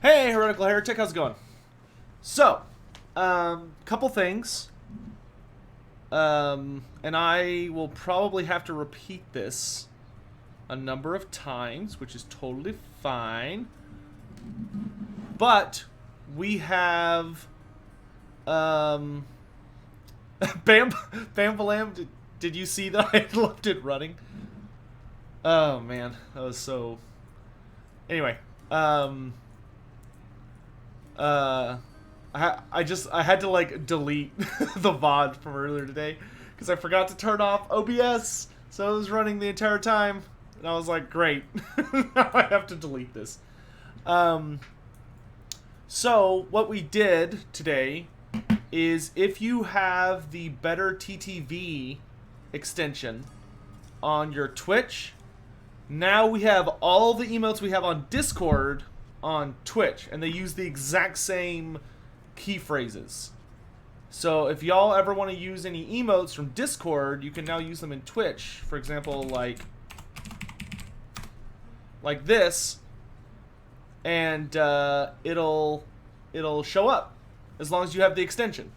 Hey, Heretical Heretic, how's it going? So, couple things. And I will probably have to repeat this a number of times, which is totally fine. But we have Bam Balam, did you see that I left it running? Oh man, that was so. Anyway, I had to like delete the VOD from earlier today because I forgot to turn off OBS, so it was running the entire time, and I was like, great, now I have to delete this. So what we did today is, if you have the Better TTV extension on your Twitch, now we have all the emotes we have on Discord on Twitch, and they use the exact same key phrases. So if y'all ever want to use any emotes from Discord, you can now use them in Twitch. For example, like this, and it'll show up as long as you have the extension.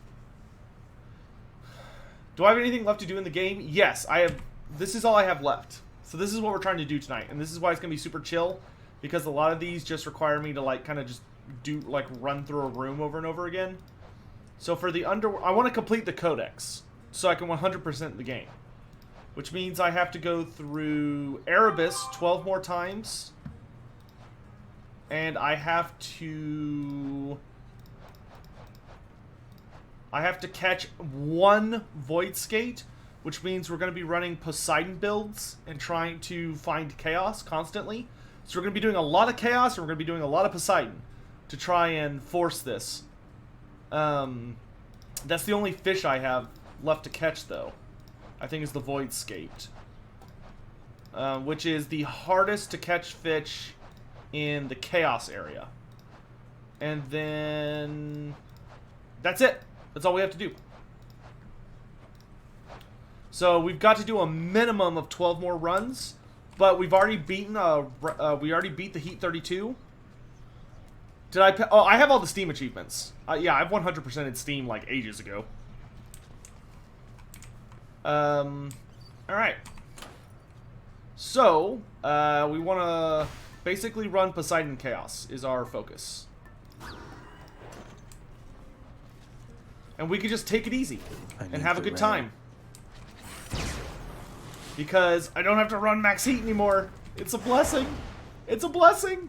Do I have anything left to do in the game? Yes, I have. This is all I have left. So this is what we're trying to do tonight, and this is why it's gonna be super chill, because a lot of these just require me to like kind of just do like run through a room over and over again. So for the I want to complete the codex so I can 100% the game, which means I have to go through Erebus 12 more times, and I have to catch one Void Skate, which means we're going to be running Poseidon builds and trying to find chaos constantly. So we're going to be doing a lot of chaos, and we're going to be doing a lot of Poseidon to try and force this. That's the only fish I have left to catch, though. I think is the Void Skate, which is the hardest to catch fish in the chaos area. And then that's it. That's all we have to do. So we've got to do a minimum of 12 more runs, but we've already beaten we already beat the Heat 32. Did I? Oh, I have all the Steam achievements. Yeah, I've 100%ed Steam like ages ago. All right. So we want to basically run Poseidon Chaos is our focus, and we can just take it easy and have a good time. Because I don't have to run max heat anymore. It's a blessing. It's a blessing.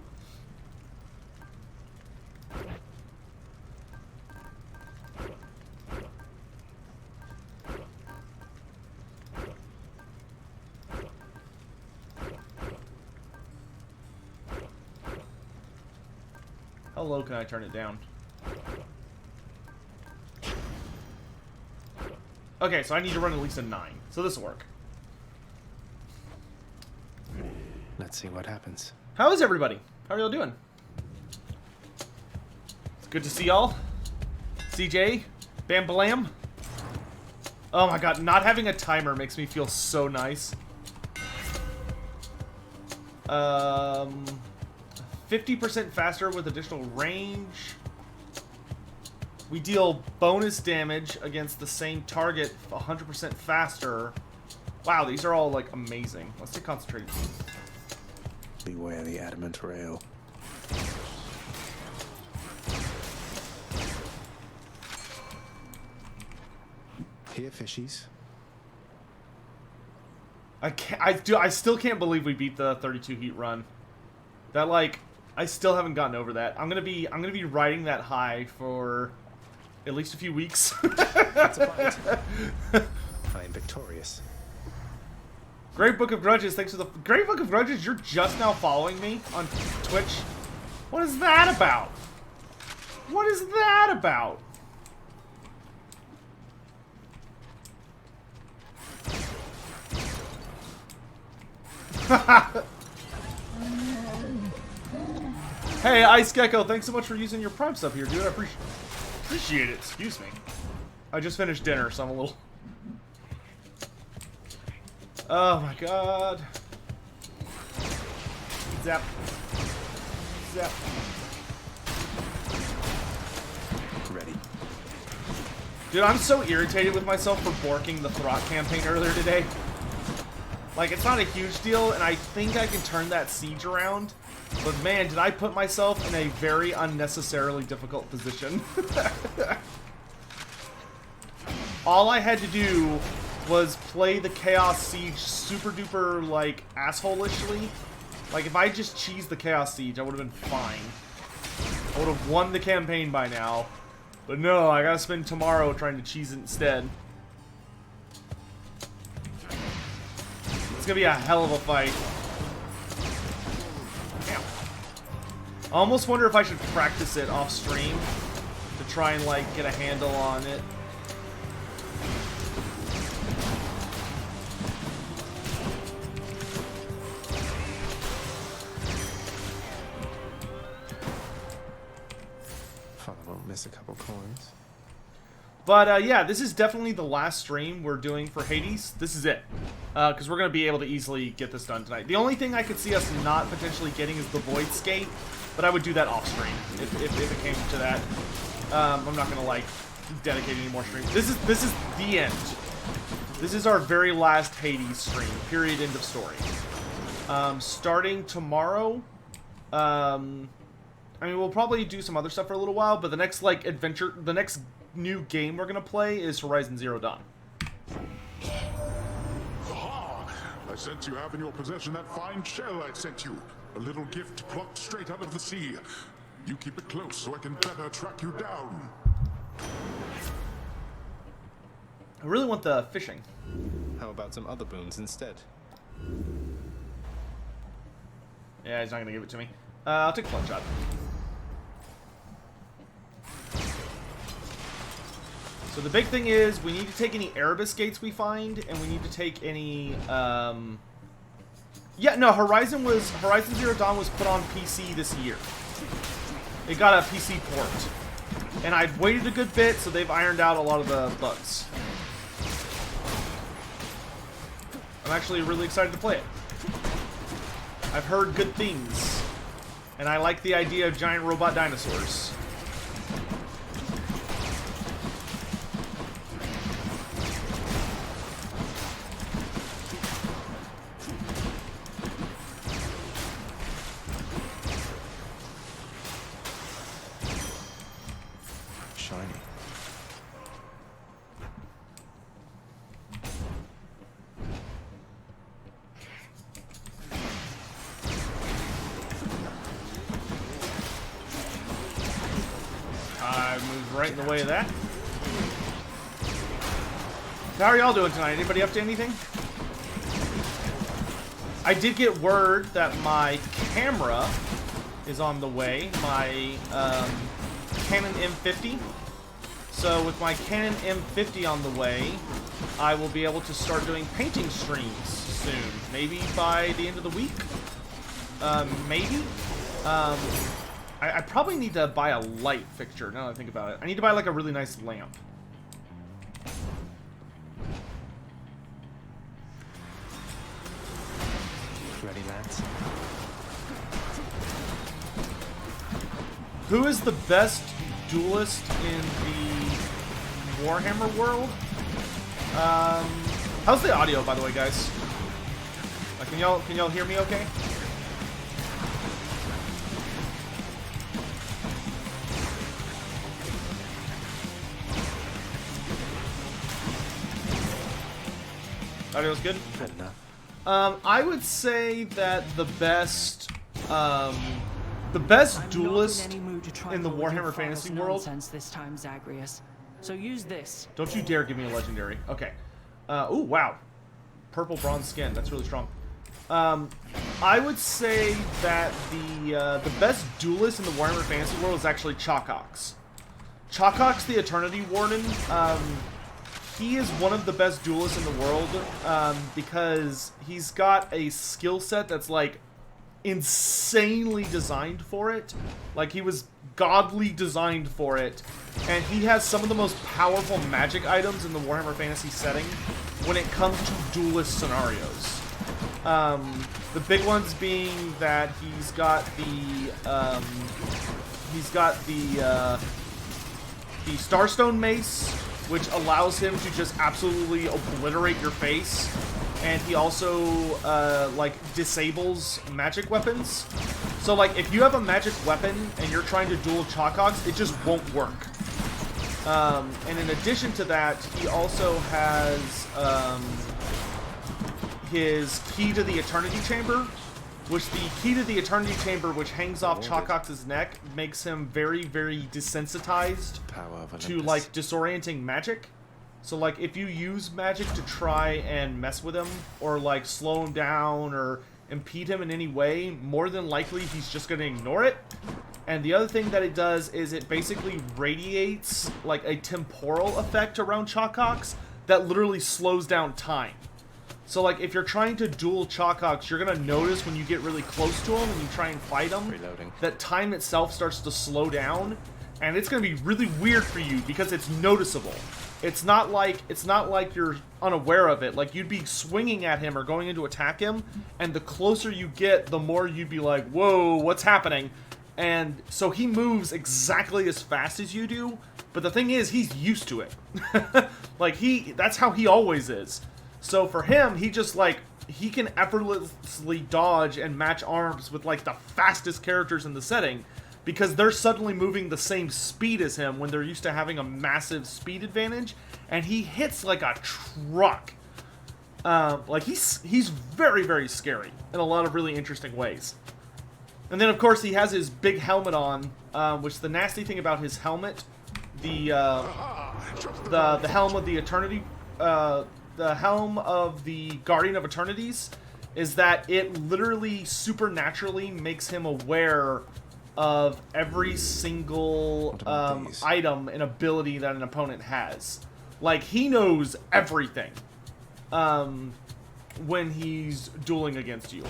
How low can I turn it down? Okay, so I need to run at least a 9. So this will work. Let's see what happens. How is everybody? How are y'all doing? It's good to see y'all. CJ, Bam Balam. Oh my god, not having a timer makes me feel so nice. 50% faster with additional range. We deal bonus damage against the same target 100% faster. Wow, these are all like amazing. Let's take concentrate. Beware the adamant rail. Here, fishies. I still can't believe we beat the 32 heat run. That like, I still haven't gotten over that. I'm gonna be riding that high for at least a few weeks. That's a fight. I am victorious. Great Book of Grudges, thanks for the Great Book of Grudges. You're just now following me on Twitch. What is that about? What is that about? Hey, Ice Gecko, thanks so much for using your Prime stuff here, dude. I appreciate it. Excuse me. I just finished dinner, so I'm a little... Oh my god. Zap. Zap. Ready. Dude, I'm so irritated with myself for borking the Throt campaign earlier today. Like, it's not a huge deal, and I think I can turn that siege around. But man, did I put myself in a very unnecessarily difficult position. All I had to do was play the Chaos Siege super duper, like, asshole-ishly. Like, if I just cheesed the Chaos Siege, I would have been fine. I would have won the campaign by now. But no, I gotta spend tomorrow trying to cheese it instead. It's gonna be a hell of a fight. Damn. I almost wonder if I should practice it off stream to try and, like, get a handle on it. Won't miss a couple coins. But, yeah, this is definitely the last stream we're doing for Hades. This is it. Because we're going to be able to easily get this done tonight. The only thing I could see us not potentially getting is the Void Skate, but I would do that off-stream if it came to that. I'm not going to, like, dedicate any more streams. This is the end. This is our very last Hades stream. Period. End of story. Starting tomorrow, I mean, we'll probably do some other stuff for a little while, but the next, like, adventure, the next new game we're gonna play is Horizon Zero Dawn. Aha! I sense you have in your possession that fine shell I sent you. A little gift plucked straight out of the sea. You keep it close so I can better track you down. I really want the fishing. How about some other boons instead? Yeah, he's not gonna give it to me. I'll take a flat shot. So the big thing is we need to take any Erebus gates we find, and we need to take any, yeah, no, Horizon Zero Dawn was put on PC this year. It got a PC port. And I've waited a good bit, so they've ironed out a lot of the bugs. I'm actually really excited to play it. I've heard good things. And I like the idea of giant robot dinosaurs. Shiny. I moved right in the way of that. How are y'all doing tonight? Anybody up to anything? I did get word that my camera is on the way. My Canon M50. So with my Canon M50 on the way, I will be able to start doing painting streams soon. Maybe by the end of the week? Maybe? I probably need to buy a light fixture, now that I think about it. I need to buy, like, a really nice lamp. Ready, lads? Who is the best duelist in the Warhammer world? How's the audio, by the way, guys? Can y'all hear me okay? Audio's good? Good enough. I would say that the best duelist in the Warhammer Fantasy world. This time, Zagreus. So use this. Don't you dare give me a legendary. Okay. Ooh, wow. Purple bronze skin. That's really strong. I would say that the best duelist in the Warhammer Fantasy world is actually Chalkox. Chalkox, the Eternity Warden. He is one of the best duelists in the world because he's got a skill set that's, like, insanely designed for it. Like, he was godly designed for it. And he has some of the most powerful magic items in the Warhammer Fantasy setting when it comes to duelist scenarios. The big ones being that he's got He's got the Starstone Mace, which allows him to just absolutely obliterate your face. And he also, like, disables magic weapons. So, like, if you have a magic weapon and you're trying to duel Chalkox, it just won't work. And in addition to that, he also has his Key to the Eternity Chamber, which the Key to the Eternity Chamber, which hangs off Chalkox's neck, makes him very, very desensitized to, like, disorienting magic. So, like, if you use magic to try and mess with him, or, like, slow him down, or impede him in any way, more than likely he's just going to ignore it. And the other thing that it does is it basically radiates, like, a temporal effect around Chalkox that literally slows down time. So, like, if you're trying to duel Chalkox, you're going to notice when you get really close to him and you try and fight him, that time itself starts to slow down. And it's going to be really weird for you because it's noticeable. It's not like you're unaware of it. Like, you'd be swinging at him or going in to attack him, and the closer you get, the more you'd be like, whoa, what's happening? And so he moves exactly as fast as you do, but the thing is, he's used to it. Like, that's how he always is. So for him, he just, like, he can effortlessly dodge and match arms with, like, the fastest characters in the setting, because they're suddenly moving the same speed as him when they're used to having a massive speed advantage, and he hits like a truck. Like, he's very, very scary in a lot of really interesting ways. And then, of course, he has his big helmet on, which the nasty thing about his helmet, the helm of the Eternity, the helm of the Guardian of Eternities, is that it literally supernaturally makes him aware of every single item and ability that an opponent has. Like, he knows everything when he's dueling against you.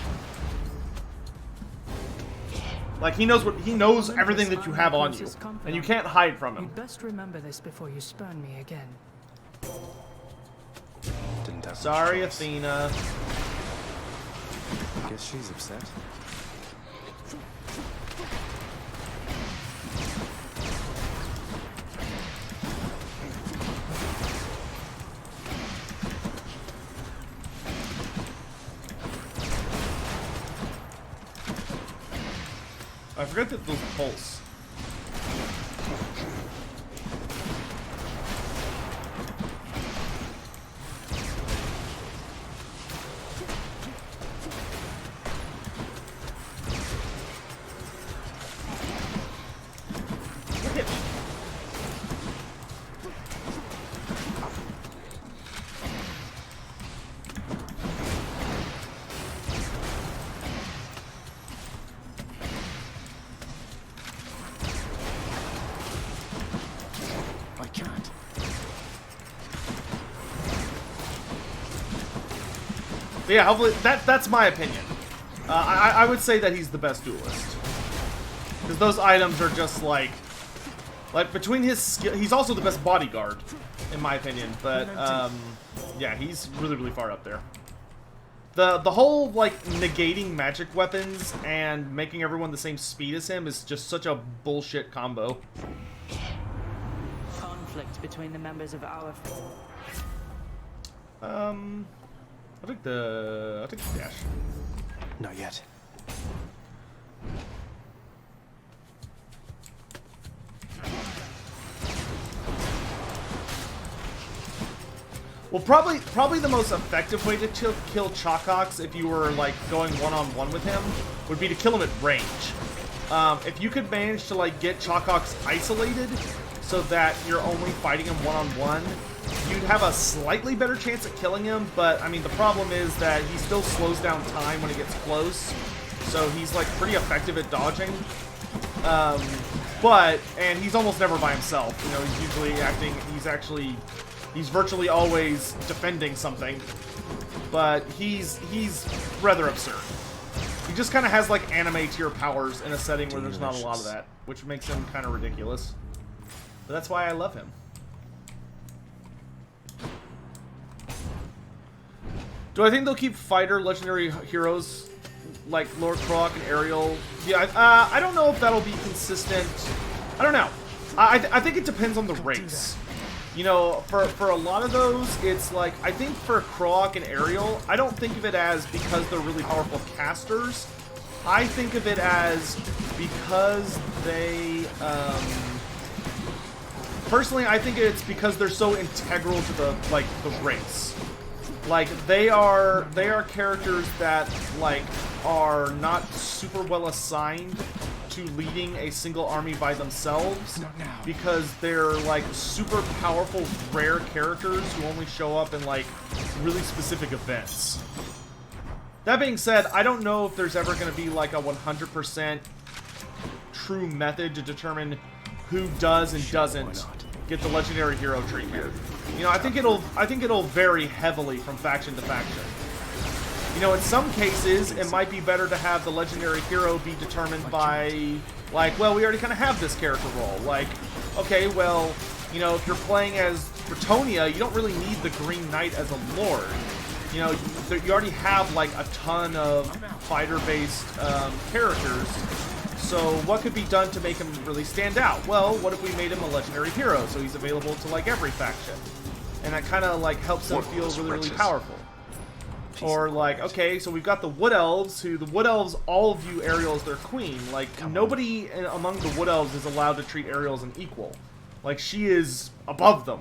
Like, he knows everything that you have on you, and you can't hide from him. You'd best remember this before you spurn me again. Sorry, Athena. Guess she's upset. I forgot that those pulse. Look at me. I can't. But yeah, hopefully that's my opinion. I would say that he's the best duelist, because those items are just like between his skill, he's also the best bodyguard, in my opinion. But yeah, he's really, really far up there. The whole, like, negating magic weapons and making everyone the same speed as him is just such a bullshit combo. Conflict between the members of our... I'll take the dash. Not yet. Well, probably the most effective way to kill Chalkox, if you were, like, going one-on-one with him, would be to kill him at range. If you could manage to, like, get Chalkox isolated so that you're only fighting him one-on-one, you'd have a slightly better chance at killing him. But I mean, the problem is that he still slows down time when he gets close, so he's, like, pretty effective at dodging. And he's almost never by himself. You know, he's usually acting. He's virtually always defending something, but he's rather absurd. He just kind of has, like, anime tier powers in a setting where there's not a lot of that, which makes him kind of ridiculous. But that's why I love him. Do I think they'll keep fighter legendary heroes like Lord Croc and Ariel. Yeah, I don't know if that'll be consistent. I don't know. I think it depends on the race. You know, for a lot of those, it's like, I think for Croc and Ariel, I don't think of it as because they're really powerful casters. I think of it as because they, personally, I think it's because they're so integral to the, like, the race. Like, they are characters that, like, are not super well assigned to leading a single army by themselves, because they're, like, super powerful, rare characters who only show up in, like, really specific events. That being said, I don't know if there's ever going to be, like, a 100% true method to determine who does and doesn't get the legendary hero treatment. You know, I think it'll vary heavily from faction to faction. You know, in some cases, it might be better to have the legendary hero be determined by, like, well, we already kind of have this character role. Like, okay, well, you know, if you're playing as Bretonia, you don't really need the Green Knight as a lord. You know, you already have, like, a ton of fighter-based characters. So what could be done to make him really stand out? Well, what if we made him a legendary hero, so he's available to, like, every faction? And that kind of, like, helps them feel really, really powerful. Or, like, okay, so we've got the Wood Elves, who the Wood Elves all view Ariel as their queen. Like, nobody among the Wood Elves is allowed to treat Ariel as an equal. Like, she is above them.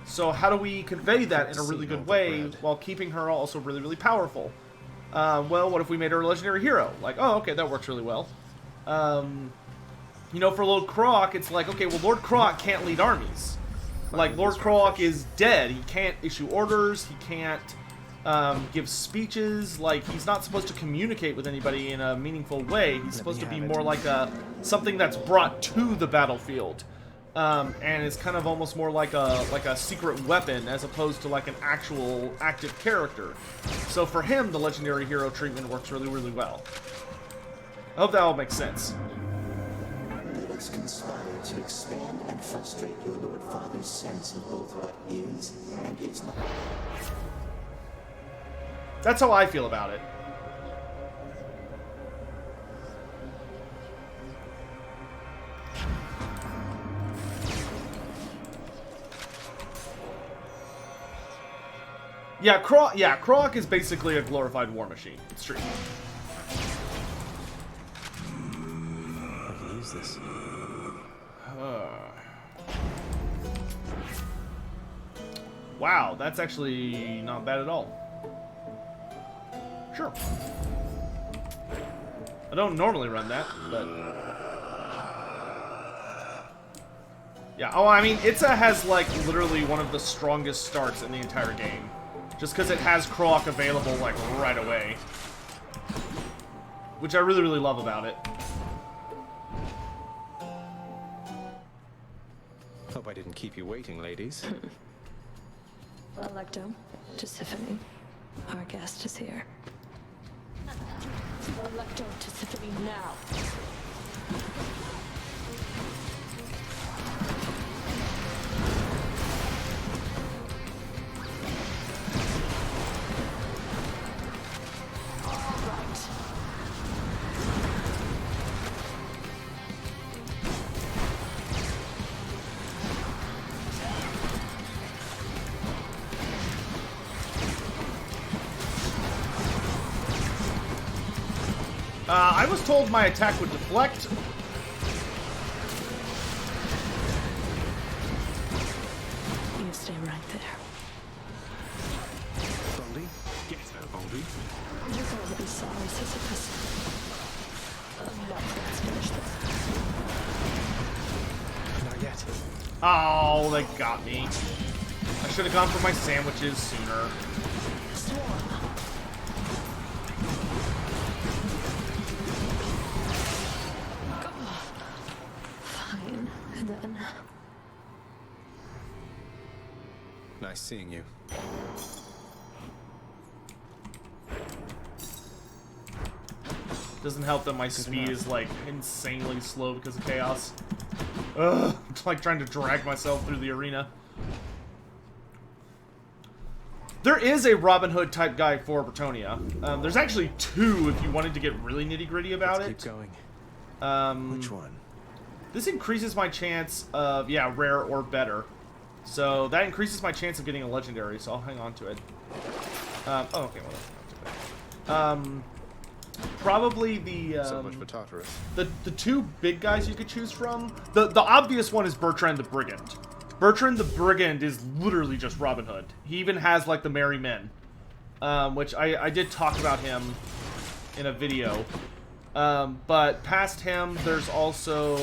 So how do we convey that in a really good way while keeping her also really, really powerful? Well, what if we made her a legendary hero? Like, oh, okay, that works really well. You know, for Lord Croc, it's like, okay, well, Lord Croc can't lead armies. Like, Lord Croc is dead. He can't issue orders. He can't give speeches. Like, he's not supposed to communicate with anybody in a meaningful way. He's supposed to be more like something that's brought to the battlefield. And it's kind of almost more like a secret weapon as opposed to like an actual active character. So for him, the legendary hero treatment works really, really well. I hope that all makes sense. Let us conspire to expand and frustrate your Lord Father's sense of both what is and is not. That's how I feel about it. Yeah, Croc is basically a glorified war machine. It's true. I can use this. Wow, that's actually not bad at all. Sure. I don't normally run that, but... yeah, oh, I mean, Itza has, like, literally one of the strongest starts in the entire game. Just because it has Croc available, like, right away. Which I really, really love about it. Hope I didn't keep you waiting, ladies. Electo, to Tiffany. Our guest is here. Electo to Tiffany now. I was told my attack would deflect. You stay right there. Baldy? Get her, Baldy. You're going to be sorry, Sisyphus. No, let's finish this. Not yet. Oh, they got me. I should have gone for my sandwiches sooner. Fine, then. Nice seeing you. Doesn't help that my speed is, like, insanely slow because of chaos. Ugh, I'm like trying to drag myself through the arena. There is a Robin Hood type guy for Bretonia. There's actually 2 if you wanted to get really nitty gritty about Let's it. keep going. Which one? This increases my chance of, yeah, rare or better. So that increases my chance of getting a legendary, so I'll hang on to it. Oh, okay, well, let's hang on to it. Probably the, So much for Tartarus. the 2 big guys you could choose from. The obvious one is Bertrand the Brigand. Bertrand the Brigand is literally just Robin Hood. He even has, like, the Merry Men. Which I did talk about him in a video. But past him, there's also,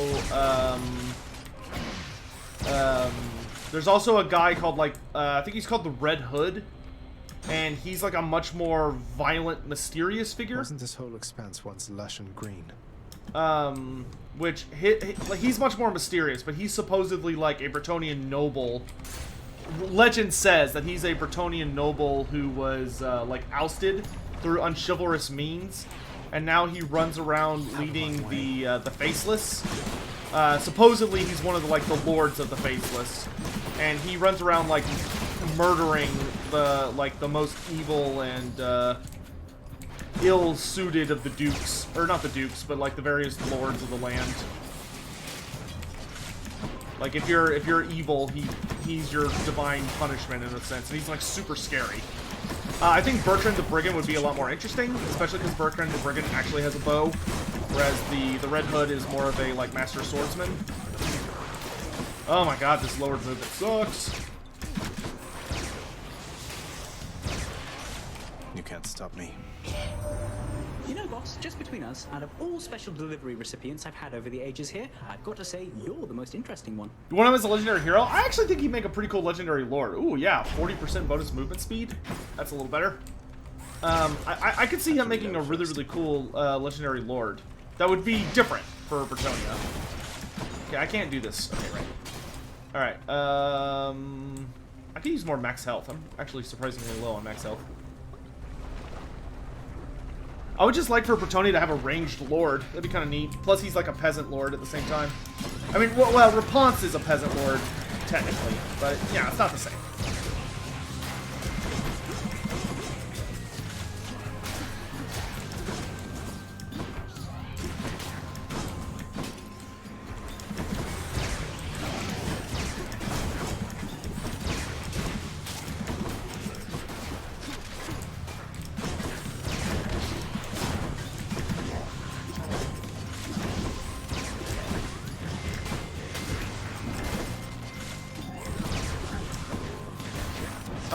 there's also a guy called, like, I think he's called the Red Hood. And he's, like, a much more violent, mysterious figure. Wasn't this whole expanse once lush and green? Which, like, he's much more mysterious, but he's supposedly, like, a Bretonian noble. Legend says that he's a Bretonian noble who was, like, ousted through unchivalrous means. And now he runs around leading the Faceless. Supposedly he's one of the, like, the lords of the Faceless. And he runs around, like, murdering the, like, the most evil and, ill-suited of the dukes. Or not the dukes, but, like, the various lords of the land. Like, if you're evil, he's your divine punishment in a sense. And he's, like, super scary. I think Bertrand the Brigand would be a lot more interesting, especially because Bertrand the Brigand actually has a bow, whereas the Red Hood is more of a, like, master swordsman. Oh my god, this lowered movement sucks. You can't stop me. You know, boss, just between us, out of all special delivery recipients I've had over the ages here, I've got to say you're the most interesting one. You want him as a legendary hero? I actually think he'd make a pretty cool legendary lord. Ooh, yeah, 40% bonus movement speed. That's a little better. I could see him making a really, really cool legendary lord. That would be different for Bretonia. Okay, I can't do this. Okay, right. Alright, I could use more max health. I'm actually surprisingly low on max health. I would just like for Bretonia to have a ranged lord. That'd be kind of neat. Plus, he's like a peasant lord at the same time. I mean, well, Rapunce is a peasant lord, technically. But, yeah, it's not the same.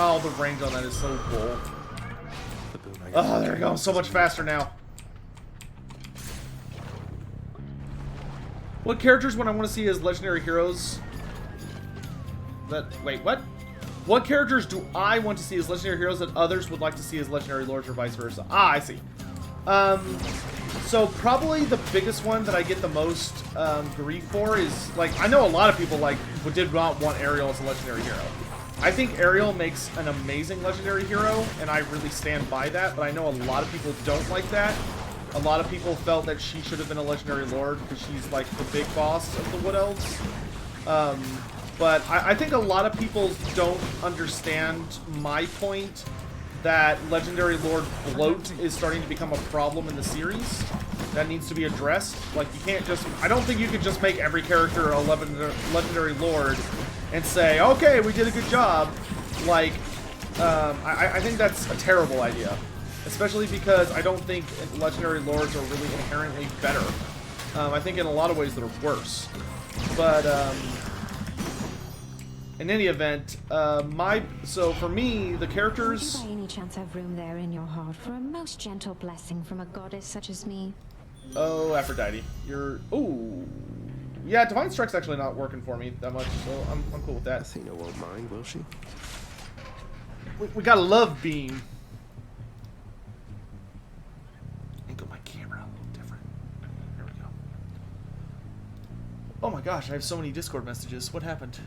Oh, the range on that is so cool. Oh, there we go. I'm so much faster now. What characters would I want to see as legendary heroes? Wait, what? What characters do I want to see as legendary heroes that others would like to see as legendary lords or vice versa? Ah, I see. So probably the biggest one that I get the most grief for is, like, I know a lot of people, like, did not want Ariel as a legendary hero. I think Ariel makes an amazing legendary hero, and I really stand by that, but I know a lot of people don't like that. A lot of people felt that she should have been a legendary lord because she's, like, the big boss of the Wood Elves. But I think a lot of people don't understand my point that legendary lord bloat is starting to become a problem in the series that needs to be addressed. Like, you can't just... I don't think you could just make every character a legendary lord and say, okay, we did a good job. Like, I think that's a terrible idea. Especially because I don't think legendary lords are really inherently better. I think in a lot of ways they're worse. But, in any event, so for me, the characters... Would you by any chance have room there in your heart for a most gentle blessing from a goddess such as me? Oh, Aphrodite. You're... Ooh... Yeah, Divine Strike's actually not working for me that much, so I'm cool with that. Athena won't mind, will she? We got a love beam. Angle my camera a little different. There we go. Oh my gosh, I have so many Discord messages. What happened?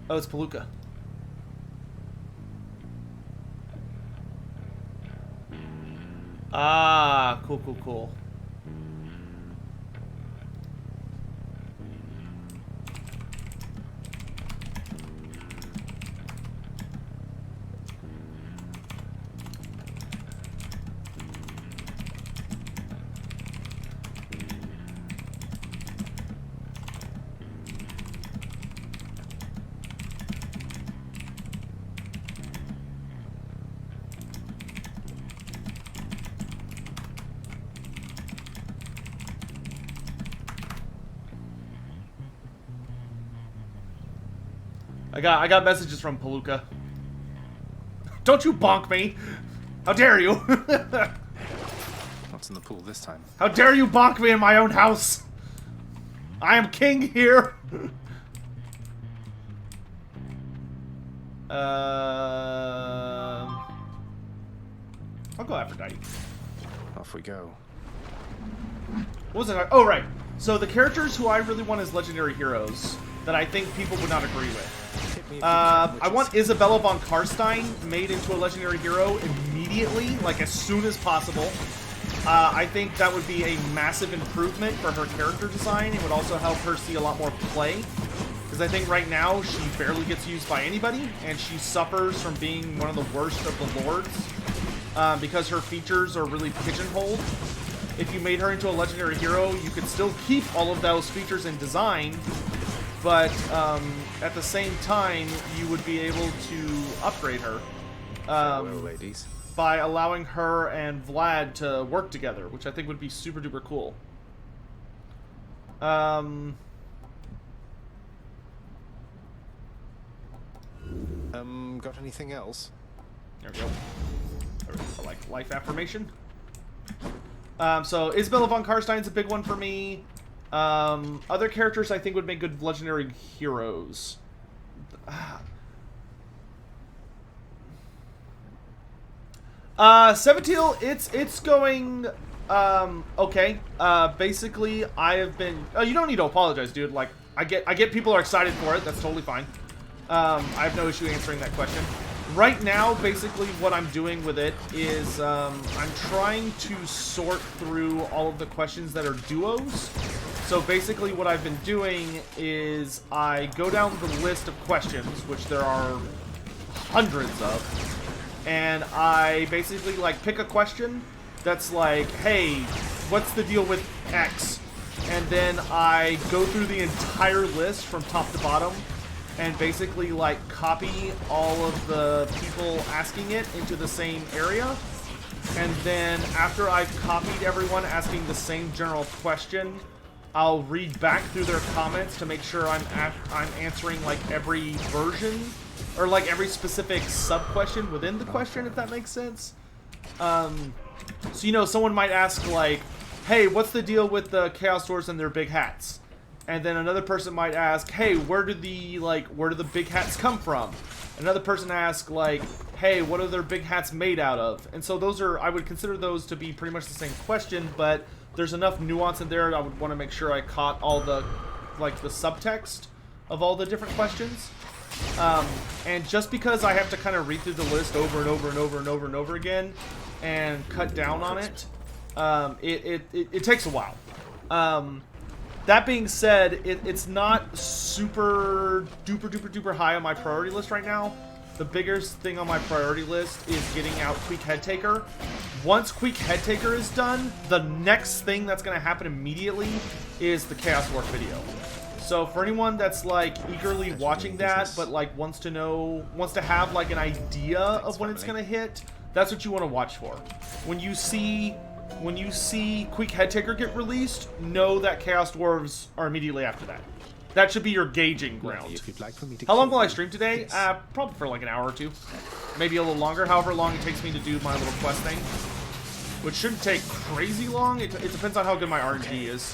Oh, it's Palooka. Ah, cool, cool, cool. I got messages from Palooka. Don't you bonk me! How dare you! What's in the pool this time? How dare you bonk me in my own house! I am king here! I'll go Aphrodite. Off we go. What was it? Oh, right. So the characters who I really want as legendary heroes that I think people would not agree with. I want Isabella von Karstein made into a legendary hero immediately, like as soon as possible. I think that would be a massive improvement for her character design. It would also help her see a lot more play. Because I think right now she barely gets used by anybody, and she suffers from being one of the worst of the lords. Because her features are really pigeonholed. If you made her into a legendary hero, you could still keep all of those features in design, but at the same time, you would be able to upgrade her Farewell, ladies. by allowing her and Vlad to work together, which I think would be super duper cool. Got anything else? There we go. Like life affirmation. So Isabella von Karstein's a big one for me. Other characters I think would make good legendary heroes. Seventeel, it's going okay. Basically I have been you don't need to apologize, dude. Like I get people are excited for it. That's totally fine. I have no issue answering that question. Right now, basically what I'm doing with it is I'm trying to sort through all of the questions that are duos. So basically what I've been doing is I go down the list of questions, which there are hundreds of, and I basically like pick a question that's like, hey, what's the deal with X? And then I go through the entire list from top to bottom and basically like copy all of the people asking it into the same area. And then after I've copied everyone asking the same general question, I'll read back through their comments to make sure I'm answering like every version or like every specific sub-question within the question, if that makes sense. So, you know, someone might ask like, hey, what's the deal with the Chaos Dwarves and their big hats? And then another person might ask, hey, where do the big hats come from? Another person asks, like, hey, what are their big hats made out of? And so those are, I would consider those to be pretty much the same question, but there's enough nuance in there. I would want to make sure I caught all the, like, the subtext of all the different questions. And just because I have to kind of read through the list over and over and over and over and over again and cut down on it, it takes a while. That being said, it's not super duper high on my priority list right now. The biggest thing on my priority list is getting out Queek Headtaker. Once Queek Headtaker is done, the next thing that's going to happen immediately is the Chaos War video. So for anyone that's like eagerly watching that, but like wants to have like an idea of when it's going to hit, that's what you want to watch for. When you see Queek Headtaker get released, know that Chaos Dwarves are immediately after that. That should be your gauging ground. If you'd like for me to How long will I stream today? Probably for like an hour or two. Maybe a little longer, however long it takes me to do my little quest thing. Which shouldn't take crazy long. It depends on how good my RNG is.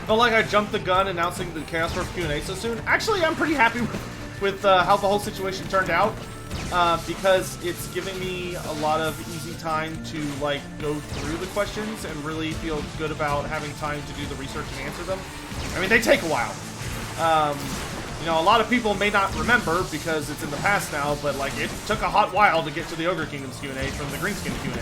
Felt like I jumped the gun announcing the Chaos War Q&A so soon. Actually, I'm pretty happy with how the whole situation turned out because it's giving me a lot of easy time to like go through the questions and really feel good about having time to do the research and answer them. I mean, they take a while. You know, a lot of people may not remember because it's in the past now, but like it took a hot while to get to the Ogre Kingdoms Q&A from the Greenskin Q&A.